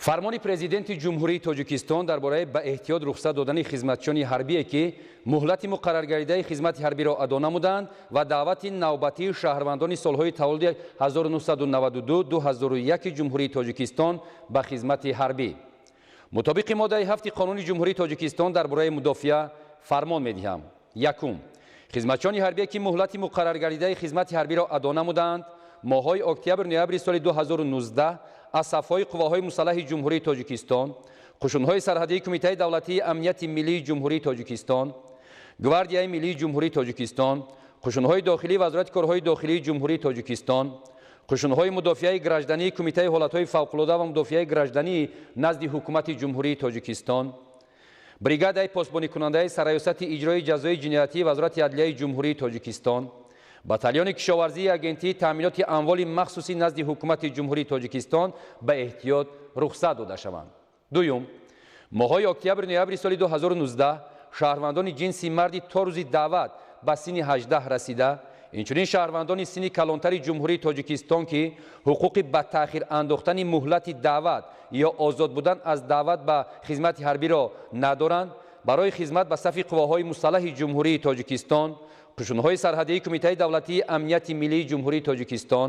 фармони президенти ҷумҳурии тоҷикистон дар бораи ба эҳтиёт рухсат додани хизматчиёни ҳарбие ки муҳлати муқарраргардидаи хизмати ҳарбиро адо намуданд ва даъвати навбатии шаҳрвандони солҳои таваллуди 1992-2001 ҷумҳурии тоҷикистон ба хизмати ҳарбӣ. мутобиқи моддаи 7 қонуни ҷумҳурии тоҷикистон дар бораи мудофиа фармон медиҳам. якум, хизматчиёни ҳарбие ки муҳлати муқарраргардидаи хизмати ҳарбиро адо намуданд, моҳҳои октябр-ноябри соли 2019 аз сафҳои қувваҳои мусаллаҳи ҷумҳурии тоҷикистон, қушунҳои сарҳадии Кумитаи давлатии амнияти миллии ҷумҳурии тоҷикистон, гвардияи миллии ҷумҳурии тоҷикистон, қушунҳои дохилии вазорати корҳои дохилии ҷумҳурии тоҷикистон, қушунҳои мудофиаи граждании Кумитаи ҳолатҳои фавқулода ва мудофиаи гражданӣ назди ҳукумати ҷумҳурии тоҷикистон, бригадаи постбоникунандаи сараёсати иҷрои ҷазои ҷиноятии вазорати адлияи ҷумҳурии тоҷикистон, батальони кишоварзии агентии таъминоти амволи махсуси назди ҳукумати ҷумҳурии тоҷикистон ба эҳтиёт рухсат дода шаванд. дуюм, моҳҳои октябр-ноябри соли 2019 шаҳрвандони ҷинси марди то рӯзи даъват ба синни 18 расида, инчунин шаҳрвандони синни калонтари ҷумҳурии тоҷикистон ки ҳуқуқи ба таъхир андохтани муҳлати даъват ё озод будан аз даъват ба хизмати ҳарбиро надоранд, барои хизмат ба сафи қувваҳои мусаллаҳи ҷумҳурии тоҷикистон, қушунҳои сарҳадии Кумитаи давлатии амнияти миллии ҷумҳурии тоҷикистон,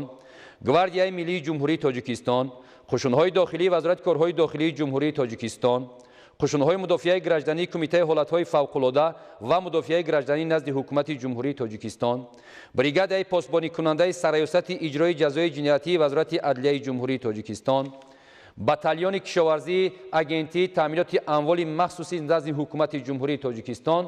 гвардияи миллии ҷумҳурии тоҷикистон, қушунҳои дохилии вазорати корҳои дохилии ҷумҳурии тоҷикистон, қушунҳои мудофиаи граждании Кумитаи ҳолатҳои фавқулода ва мудофиаи гражданӣ назди ҳукумати ҷумҳурии тоҷикистон, бригадаи постбоникунандаи сараёсати иҷрои ҷазои ҷиноятии вазорати адлияи ҷумҳурии тоҷикистон, батальони кишоварзии агентии таъминоти амволи махсуси назди ҳукумати ҷумҳурии тоҷикистон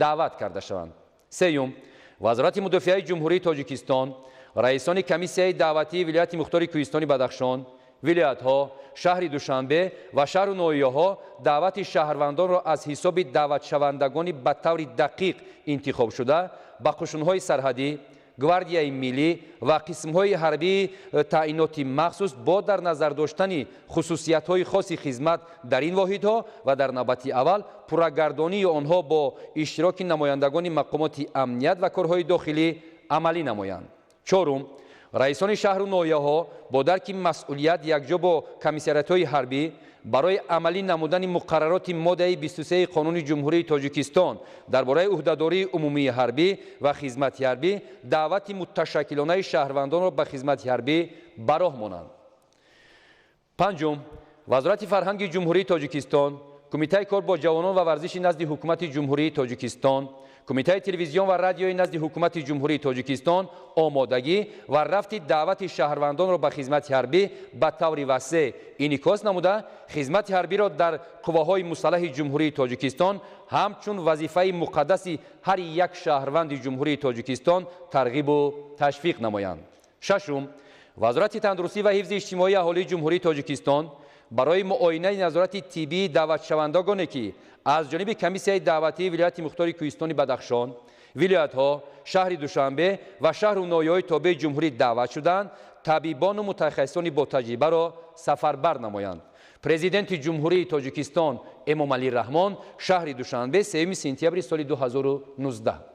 даъват карда шаванд. сеюм, вазорати мудофиаи ҷумҳурии тоҷикистон, раисони комиссияи даъватии вилояти мухтори Кӯҳистони Бадахшон, вилоятҳо, шаҳри Душанбе ва шаҳру ноҳияҳо даъвати шаҳрвандонро аз ҳисоби даъватшавандагони ба таври дақиқ интихобшуда ба қушунҳои сарҳадӣ, гвардияи миллӣ ва қисмҳои ҳарбии таъиноти махсус бо дар назар доштани хусусиятҳои хоси хизмат дар ин воҳидҳо ва дар навбати аввал пуррагардонии онҳо бо иштироки намояндагони мақомоти амният ва корҳои дохилӣ амалӣ намоянд. чорум, раисони шаҳру ноҳияҳо бо дарки масъулият якҷо бо комиссариятҳои ҳарбӣ барои амалӣ намудани муқаррароти моддаи 23 қонуни ҷумҳурии тоҷикистон дар бораи ӯҳдадории умумии ҳарбӣ ва хизмати ҳарбӣ даъвати муташаккилонаи шаҳрвандонро ба хизмати ҳарбӣ ба роҳ монанд. панҷум, вазорати фарҳанги ҷумҳурии тоҷикистон, Кумитаи кор бо ҷавонон ва варзиши назди ҳукумати ҷумҳурии тоҷикистон, Кумитаи телевизион ва радиои назди ҳукумати ҷумҳурии тоҷикистон омодагӣ ва рафти даъвати шаҳрвандонро ба хизмати ҳарбӣ ба таври васеъ инъикос намуда, хизмати ҳарбиро дар қувваҳои мусаллаҳи ҷумҳурии тоҷикистон ҳамчун вазифаи муқаддаси ҳар як шаҳрванди ҷумҳурии тоҷикистон тарғибу ташвиқ намоянд. шашум, вазорати тандурустӣ ва ҳифзи иҷтимоии аҳолии ҷумҳурии тоҷикистон барои муоинаи назорати тиббии даъватшавандагоне ки аз ҷониби комиссияи даъватии вилояти мухтори Кӯҳистони Бадахшон, вилоятҳо, шаҳри Душанбе ва шаҳру ноҳияҳои тобеи ҷумҳурӣ даъват шуданд, табибону мутахассисони ботаҷрибаро сафарбар намоянд. Президенти ҷумҳурии Тоҷикистон Эмомалӣ Раҳмон, шаҳри Душанбе, 3 сентябри соли 2019.